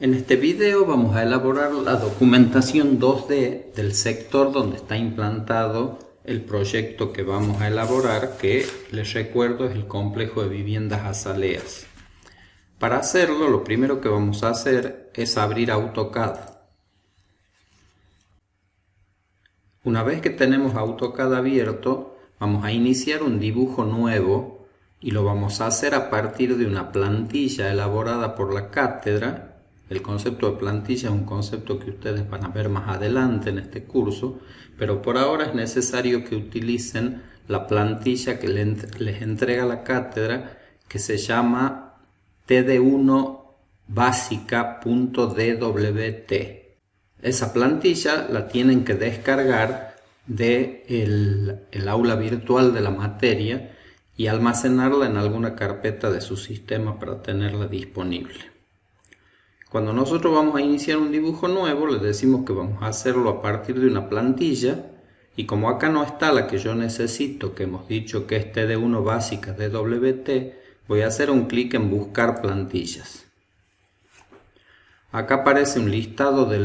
En este video vamos a elaborar la documentación 2D del sector donde está implantado el proyecto que vamos a elaborar, que les recuerdo es el complejo de viviendas Azaleas. Para hacerlo, lo primero que vamos a hacer es abrir AutoCAD. Una vez que tenemos AutoCAD abierto, vamos a iniciar un dibujo nuevo y lo vamos a hacer a partir de una plantilla elaborada por la cátedra. El concepto de plantilla es un concepto que ustedes van a ver más adelante en este curso, pero por ahora es necesario que utilicen la plantilla que les entrega la cátedra, que se llama td1basica.dwt. Esa plantilla la tienen que descargar del aula virtual de la materia y almacenarla en alguna carpeta de su sistema para tenerla disponible. Cuando nosotros vamos a iniciar un dibujo nuevo, le decimos que vamos a hacerlo a partir de una plantilla, y como acá no está la que yo necesito, que hemos dicho que es td1 básica DWT, voy a hacer un clic en buscar plantillas. Acá aparece un listado de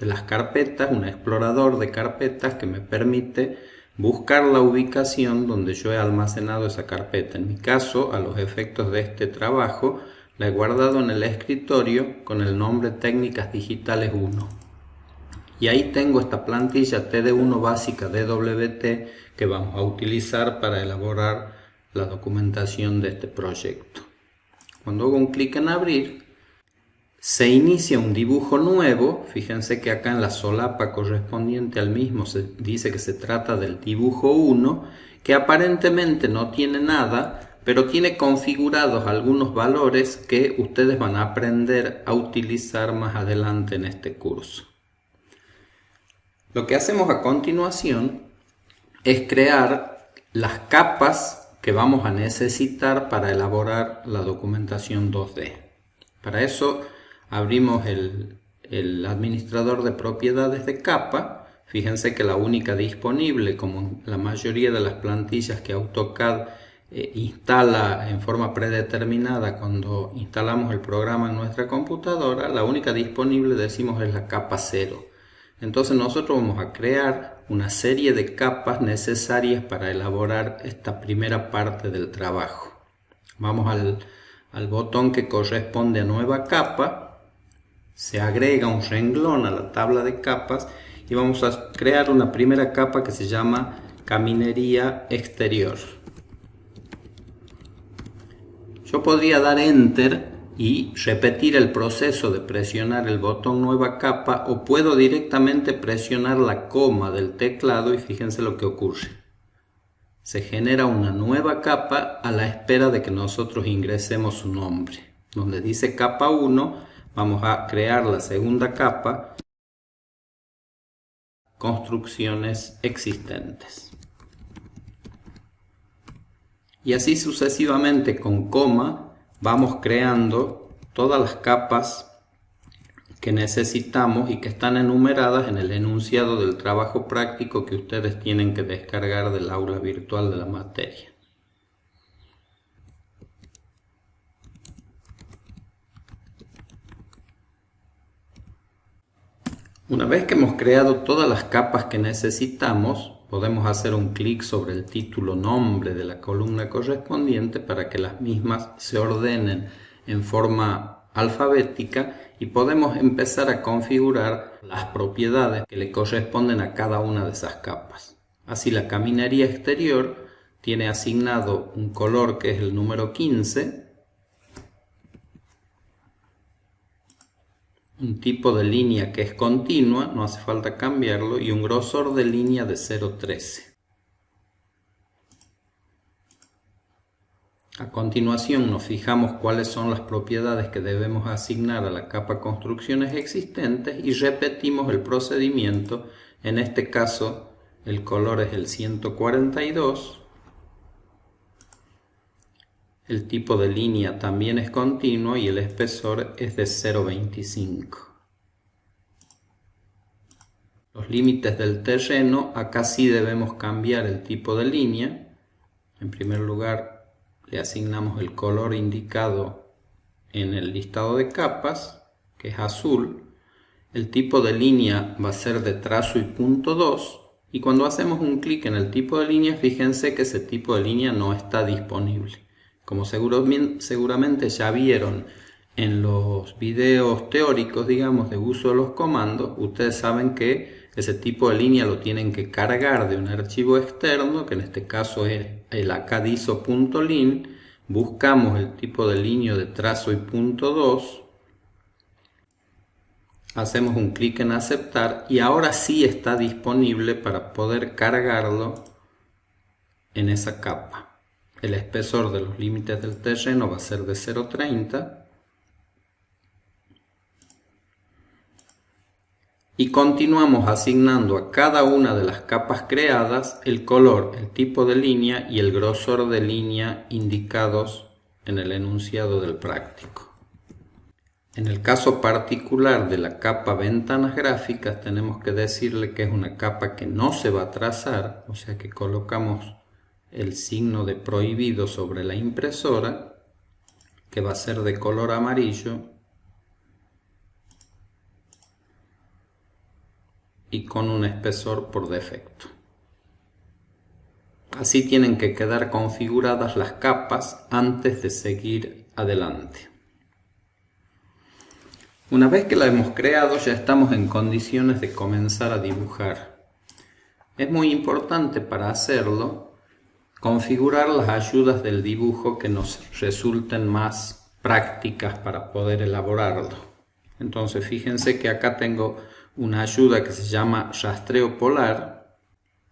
las carpetas, un explorador de carpetas que me permite buscar la ubicación donde yo he almacenado esa carpeta. En mi caso, a los efectos de este trabajo, la he guardado en el escritorio con el nombre Técnicas Digitales 1. Y ahí tengo esta plantilla TD1 básica DWT que vamos a utilizar para elaborar la documentación de este proyecto. Cuando hago un clic en abrir, se inicia un dibujo nuevo. Fíjense que acá en la solapa correspondiente al mismo se dice que se trata del dibujo 1, que aparentemente no tiene nada, pero tiene configurados algunos valores que ustedes van a aprender a utilizar más adelante en este curso. Lo que hacemos a continuación es crear las capas que vamos a necesitar para elaborar la documentación 2D. Para eso abrimos el administrador de propiedades de capa. Fíjense que la única disponible, como la mayoría de las plantillas que AutoCAD instala en forma predeterminada cuando instalamos el programa en nuestra computadora, la única disponible, decimos, es la capa 0. Entonces nosotros vamos a crear una serie de capas necesarias para elaborar esta primera parte del trabajo. Vamos al botón que corresponde a nueva capa, se agrega un renglón a la tabla de capas y vamos a crear una primera capa que se llama caminería exterior. Yo podría dar Enter y repetir el proceso de presionar el botón nueva capa, o puedo directamente presionar la coma del teclado y fíjense lo que ocurre. Se genera una nueva capa a la espera de que nosotros ingresemos su nombre. Donde dice capa 1, vamos a crear la segunda capa, construcciones existentes. Y así sucesivamente con coma vamos creando todas las capas que necesitamos y que están enumeradas en el enunciado del trabajo práctico que ustedes tienen que descargar del aula virtual de la materia. Una vez que hemos creado todas las capas que necesitamos, podemos hacer un clic sobre el título nombre de la columna correspondiente para que las mismas se ordenen en forma alfabética, y podemos empezar a configurar las propiedades que le corresponden a cada una de esas capas. Así, la caminería exterior tiene asignado un color que es el número 15, un tipo de línea que es continua, no hace falta cambiarlo, y un grosor de línea de 0,13. A continuación nos fijamos cuáles son las propiedades que debemos asignar a la capa construcciones existentes y repetimos el procedimiento. En este caso el color es el 142. El tipo de línea también es continuo y el espesor es de 0,25. Los límites del terreno, acá sí debemos cambiar el tipo de línea. En primer lugar, le asignamos el color indicado en el listado de capas que es azul, el tipo de línea va a ser de trazo y punto 2, y cuando hacemos un clic en el tipo de línea, fíjense que ese tipo de línea no está disponible. Como seguramente ya vieron en los videos teóricos, digamos, de uso de los comandos, ustedes saben que ese tipo de línea lo tienen que cargar de un archivo externo, que en este caso es el acadiso.lin. Buscamos el tipo de línea de trazo y punto 2. Hacemos un clic en aceptar y ahora sí está disponible para poder cargarlo en esa capa. El espesor de los límites del terreno va a ser de 0,30 y continuamos asignando a cada una de las capas creadas el color, el tipo de línea y el grosor de línea indicados en el enunciado del práctico. En el caso particular de la capa ventanas gráficas, tenemos que decirle que es una capa que no se va a trazar, o sea que colocamos el signo de prohibido sobre la impresora, que va a ser de color amarillo y con un espesor por defecto. Así tienen que quedar configuradas las capas antes de seguir adelante. Una vez que la hemos creado, ya estamos en condiciones de comenzar a dibujar. Es muy importante para hacerlo configurar las ayudas del dibujo que nos resulten más prácticas para poder elaborarlo. Entonces fíjense que acá tengo una ayuda que se llama rastreo polar,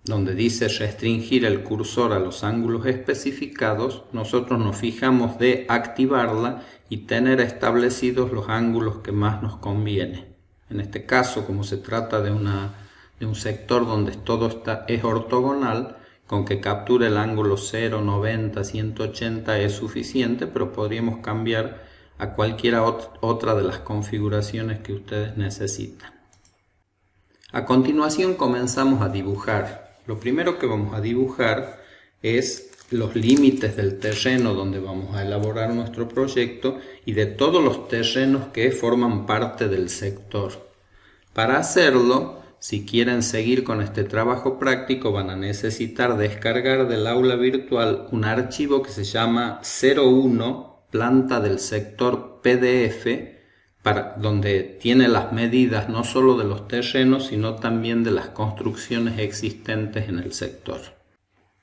donde dice restringir el cursor a los ángulos especificados. Nosotros nos fijamos de activarla y tener establecidos los ángulos que más nos conviene. En este caso, como se trata de un sector donde todo es ortogonal, con que capture el ángulo 0, 90, 180 es suficiente, pero podríamos cambiar a cualquiera otra de las configuraciones que ustedes necesitan. A continuación comenzamos a dibujar. Lo primero que vamos a dibujar es los límites del terreno donde vamos a elaborar nuestro proyecto y de todos los terrenos que forman parte del sector. Para hacerlo, si quieren seguir con este trabajo práctico, van a necesitar descargar del aula virtual un archivo que se llama 01 planta del sector PDF, donde tiene las medidas no solo de los terrenos, sino también de las construcciones existentes en el sector.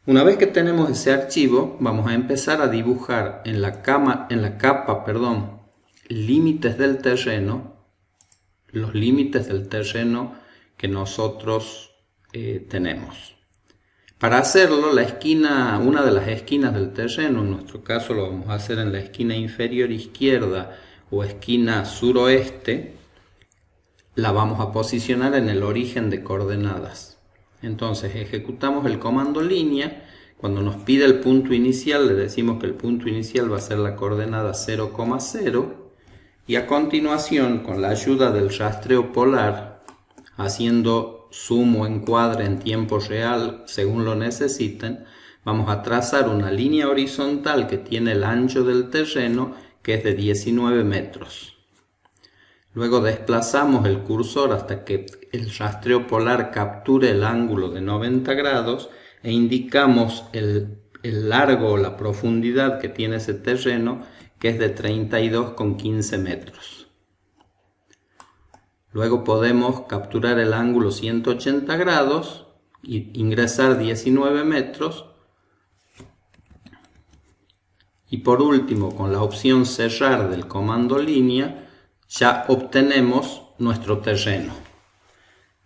Una vez que tenemos ese archivo, vamos a empezar a dibujar en la capa límites del terreno, los límites del terreno que nosotros tenemos. Para hacerlo, una de las esquinas del terreno, en nuestro caso lo vamos a hacer en la esquina inferior izquierda o esquina suroeste, la vamos a posicionar en el origen de coordenadas. Entonces ejecutamos el comando línea. Cuando nos pide el punto inicial, le decimos que el punto inicial va a ser la coordenada 0,0 y a continuación, con la ayuda del rastreo polar, haciendo zoom o encuadre en tiempo real según lo necesiten, vamos a trazar una línea horizontal que tiene el ancho del terreno, que es de 19 metros. Luego desplazamos el cursor hasta que el rastreo polar capture el ángulo de 90 grados e indicamos el largo o la profundidad que tiene ese terreno, que es de 32,15 metros. Luego podemos capturar el ángulo 180 grados e ingresar 19 metros. Y por último, con la opción cerrar del comando línea, ya obtenemos nuestro terreno.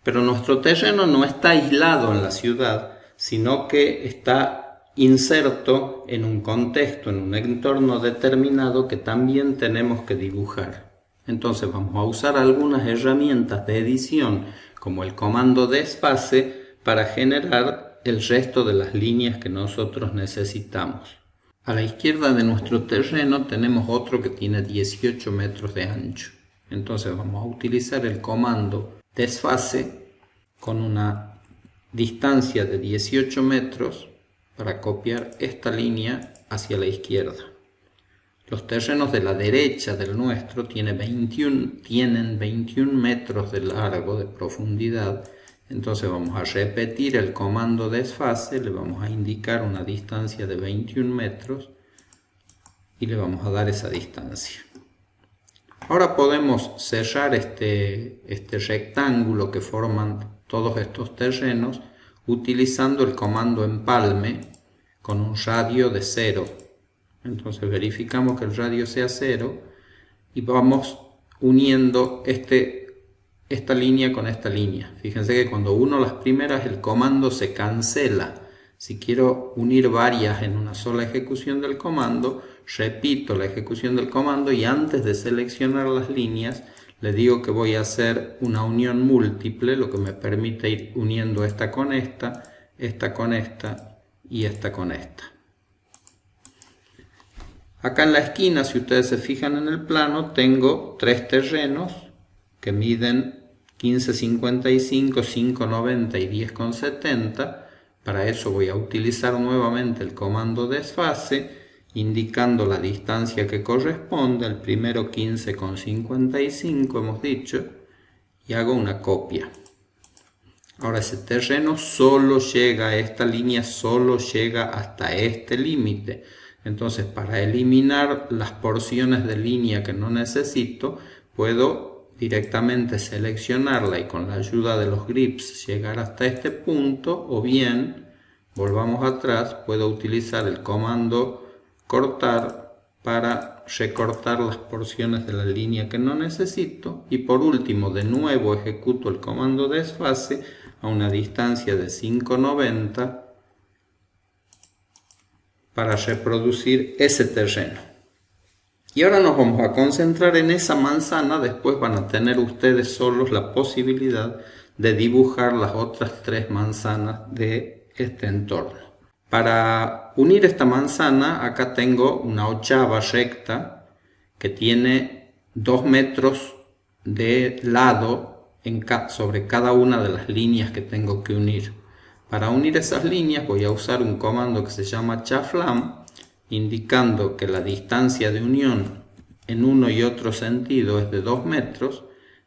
Pero nuestro terreno no está aislado en la ciudad, sino que está inserto en un contexto, en un entorno determinado que también tenemos que dibujar. Entonces vamos a usar algunas herramientas de edición, como el comando desfase, para generar el resto de las líneas que nosotros necesitamos. A la izquierda de nuestro terreno tenemos otro que tiene 18 metros de ancho. Entonces vamos a utilizar el comando desfase con una distancia de 18 metros para copiar esta línea hacia la izquierda. Los terrenos de la derecha del nuestro tienen 21 metros de largo, de profundidad. Entonces vamos a repetir el comando desfase, le vamos a indicar una distancia de 21 metros y le vamos a dar esa distancia. Ahora podemos cerrar este rectángulo que forman todos estos terrenos utilizando el comando empalme con un radio de 0. Entonces verificamos que el radio sea 0 y vamos uniendo esta línea con esta línea. Fíjense que cuando uno las primeras el comando se cancela. Si quiero unir varias en una sola ejecución del comando, repito la ejecución del comando y antes de seleccionar las líneas le digo que voy a hacer una unión múltiple, lo que me permite ir uniendo esta con esta con esta y esta con esta. Acá en la esquina, si ustedes se fijan en el plano, tengo 3 terrenos que miden 15,55, 5,90 y 10,70. Para eso voy a utilizar nuevamente el comando desfase, indicando la distancia que corresponde. El primero 15,55 hemos dicho, y hago una copia. Ahora ese terreno solo llega a esta línea, solo llega hasta este límite. Entonces, para eliminar las porciones de línea que no necesito, puedo directamente seleccionarla y con la ayuda de los grips llegar hasta este punto, o bien, volvamos atrás, puedo utilizar el comando cortar para recortar las porciones de la línea que no necesito. Y por último, de nuevo ejecuto el comando desfase a una distancia de 5,90 para reproducir ese terreno. Y ahora nos vamos a concentrar en esa manzana. Después van a tener ustedes solos la posibilidad de dibujar las otras 3 manzanas de este entorno. Para unir esta manzana, acá tengo una ochava recta que tiene 2 metros de lado sobre cada una de las líneas que tengo que unir. Para unir esas líneas voy a usar un comando que se llama chaflam, indicando que la distancia de unión en uno y otro sentido es de 2 metros.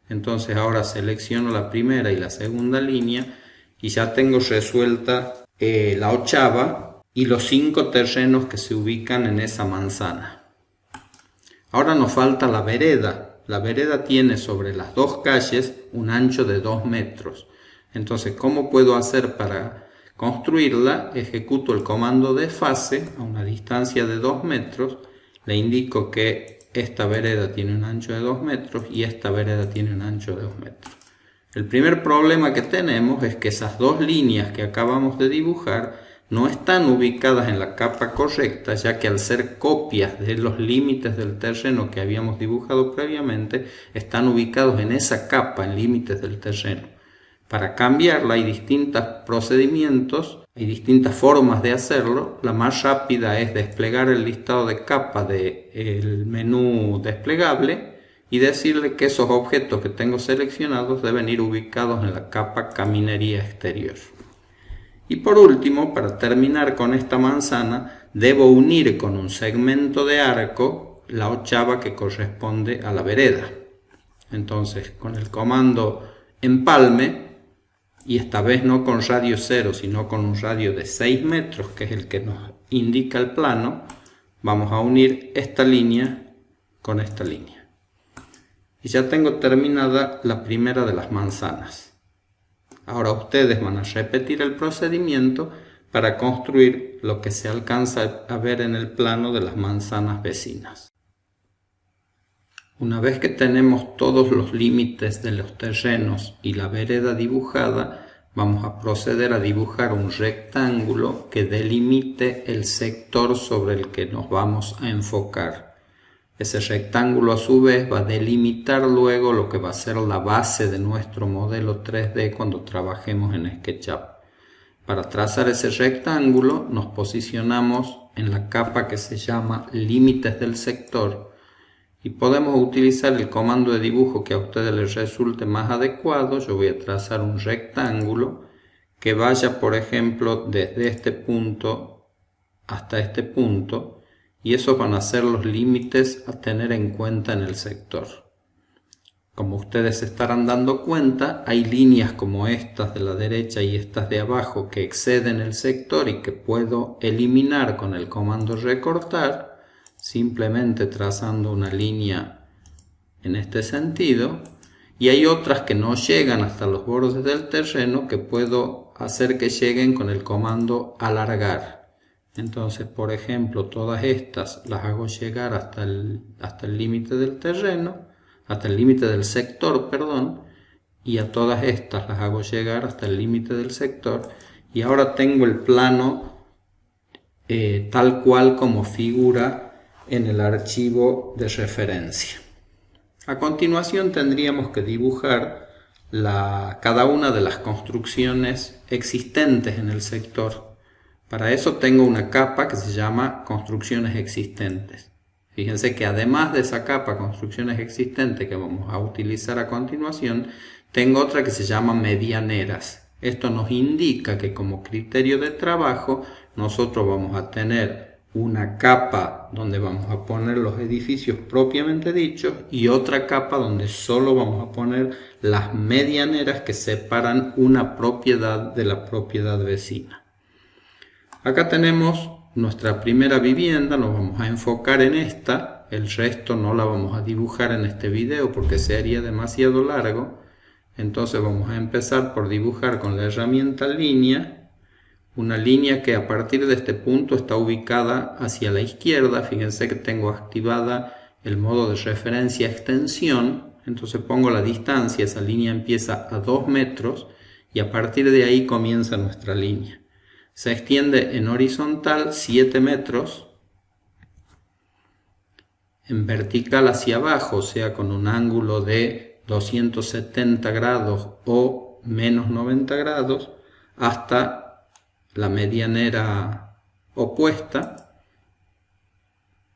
Entonces ahora selecciono la primera y la segunda línea y ya tengo resuelta la ochava y los 5 terrenos que se ubican en esa manzana. Ahora nos falta la vereda. La vereda tiene sobre las 2 calles un ancho de 2 metros. Entonces, ¿cómo puedo hacer para construirla? Ejecuto el comando desfase a una distancia de 2 metros. Le indico que esta vereda tiene un ancho de 2 metros y esta vereda tiene un ancho de 2 metros. El primer problema que tenemos es que esas 2 líneas que acabamos de dibujar no están ubicadas en la capa correcta, ya que al ser copias de los límites del terreno que habíamos dibujado previamente, están ubicados en esa capa, en límites del terreno. Para cambiarla hay distintos procedimientos, hay distintas formas de hacerlo. La más rápida es desplegar el listado de capas del menú desplegable y decirle que esos objetos que tengo seleccionados deben ir ubicados en la capa caminería exterior. Y por último, para terminar con esta manzana, debo unir con un segmento de arco la ochava que corresponde a la vereda. Entonces, con el comando empalme, y esta vez no con radio 0, sino con un radio de 6 metros, que es el que nos indica el plano, vamos a unir esta línea con esta línea. Y ya tengo terminada la primera de las manzanas. Ahora ustedes van a repetir el procedimiento para construir lo que se alcanza a ver en el plano de las manzanas vecinas. Una vez que tenemos todos los límites de los terrenos y la vereda dibujada, vamos a proceder a dibujar un rectángulo que delimite el sector sobre el que nos vamos a enfocar. Ese rectángulo a su vez va a delimitar luego lo que va a ser la base de nuestro modelo 3D cuando trabajemos en SketchUp. Para trazar ese rectángulo nos posicionamos en la capa que se llama límites del sector y podemos utilizar el comando de dibujo que a ustedes les resulte más adecuado. Yo voy a trazar un rectángulo que vaya, por ejemplo, desde este punto hasta este punto y esos van a ser los límites a tener en cuenta en el sector. Como ustedes se estarán dando cuenta, hay líneas como estas de la derecha y estas de abajo que exceden el sector y que puedo eliminar con el comando recortar, simplemente trazando una línea en este sentido. Y hay otras que no llegan hasta los bordes del terreno que puedo hacer que lleguen con el comando alargar. Entonces, por ejemplo, todas estas las hago llegar hasta el límite del terreno, hasta el límite del sector, perdón, y a todas estas las hago llegar hasta el límite del sector, y ahora tengo el plano tal cual como figura en el archivo de referencia. A continuación tendríamos que dibujar cada una de las construcciones existentes en el sector. Para eso tengo una capa que se llama construcciones existentes. Fíjense que además de esa capa construcciones existentes que vamos a utilizar a continuación, tengo otra que se llama medianeras. Esto nos indica que como criterio de trabajo nosotros vamos a tener una capa donde vamos a poner los edificios propiamente dichos y otra capa donde solo vamos a poner las medianeras que separan una propiedad de la propiedad vecina. Acá tenemos nuestra primera vivienda, nos vamos a enfocar en esta, el resto no la vamos a dibujar en este video porque se haría demasiado largo. Entonces vamos a empezar por dibujar con la herramienta línea, una línea que a partir de este punto está ubicada hacia la izquierda. Fíjense que tengo activada el modo de referencia extensión, entonces pongo la distancia, esa línea empieza a 2 metros y a partir de ahí comienza nuestra línea. Se extiende en horizontal 7 metros, en vertical hacia abajo, o sea con un ángulo de 270 grados o menos 90 grados, hasta la medianera opuesta.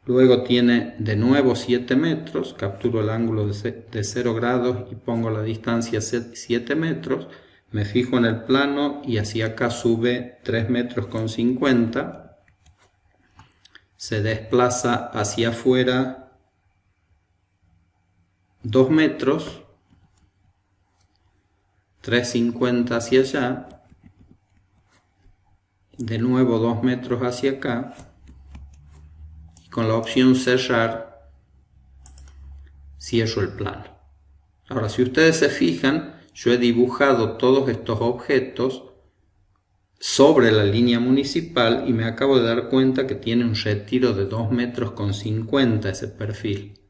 Luego tiene de nuevo 7 metros, capturo el ángulo de 0 grados y pongo la distancia 7 metros. Me fijo en el plano y hacia acá sube 3 metros con 50. Se desplaza hacia afuera 2 metros. 3,50 hacia allá. De nuevo 2 metros hacia acá. Y con la opción cerrar, cierro el plano. Ahora, si ustedes se fijan, yo he dibujado todos estos objetos sobre la línea municipal y me acabo de dar cuenta que tiene un retiro de 2 metros con 50 ese perfil.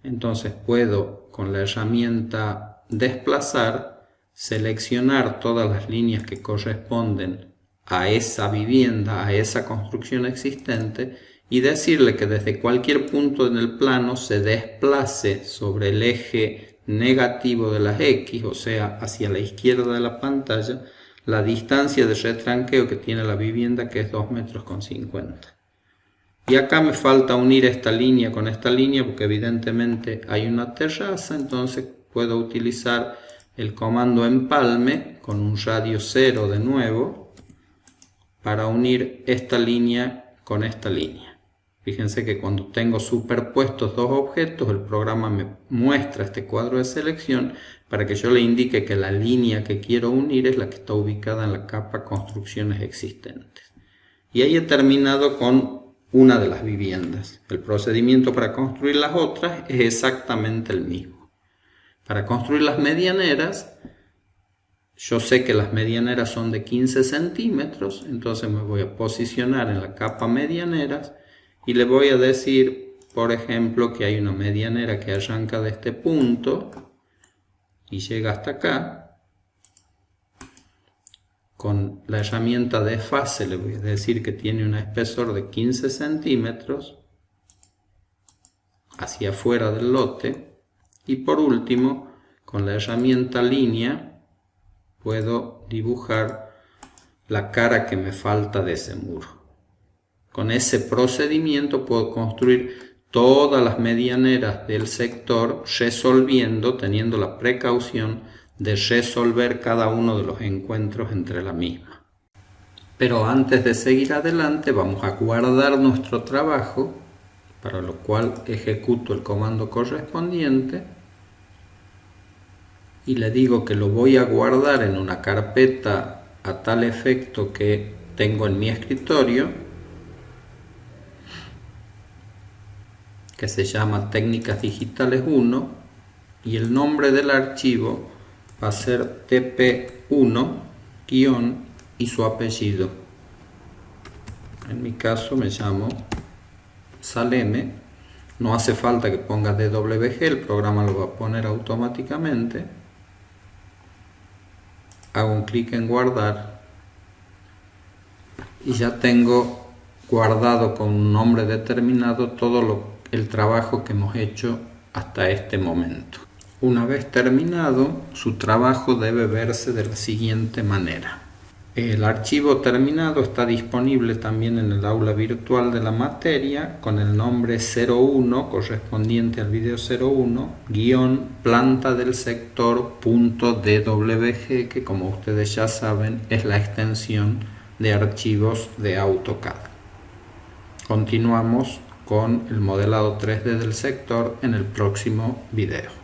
Entonces puedo con la herramienta desplazar, seleccionar todas las líneas que corresponden a esa vivienda, a esa construcción existente y decirle que desde cualquier punto en el plano se desplace sobre el eje negativo de las X, o sea, hacia la izquierda de la pantalla, la distancia de retranqueo que tiene la vivienda, que es 2 metros con 50. Y acá me falta unir esta línea con esta línea, porque evidentemente hay una terraza, entonces puedo utilizar el comando empalme con un radio 0 de nuevo, para unir esta línea con esta línea. Fíjense que cuando tengo superpuestos dos objetos, el programa me muestra este cuadro de selección para que yo le indique que la línea que quiero unir es la que está ubicada en la capa construcciones existentes. Y ahí he terminado con una de las viviendas. El procedimiento para construir las otras es exactamente el mismo. Para construir las medianeras, yo sé que las medianeras son de 15 centímetros, entonces me voy a posicionar en la capa medianeras y le voy a decir, por ejemplo, que hay una medianera que arranca de este punto y llega hasta acá. Con la herramienta de fase le voy a decir que tiene un espesor de 15 centímetros hacia afuera del lote. Y por último, con la herramienta línea, puedo dibujar la cara que me falta de ese muro. Con ese procedimiento puedo construir todas las medianeras del sector resolviendo, teniendo la precaución de resolver cada uno de los encuentros entre la misma. Pero antes de seguir adelante vamos a guardar nuestro trabajo para lo cual ejecuto el comando correspondiente y le digo que lo voy a guardar en una carpeta a tal efecto que tengo en mi escritorio, que se llama Técnicas Digitales 1, y el nombre del archivo va a ser tp1- y su apellido. En mi caso me llamo Saleme. No hace falta que ponga DWG, el programa lo va a poner automáticamente. Hago un clic en guardar y ya tengo guardado con un nombre determinado todo el trabajo que hemos hecho hasta este momento. Una vez terminado, su trabajo debe verse de la siguiente manera. El archivo terminado está disponible también en el aula virtual de la materia con el nombre 01 correspondiente al video 01 planta del sector.dwg, que como ustedes ya saben es la extensión de archivos de AutoCAD. Continuamos con el modelado 3D del sector en el próximo video.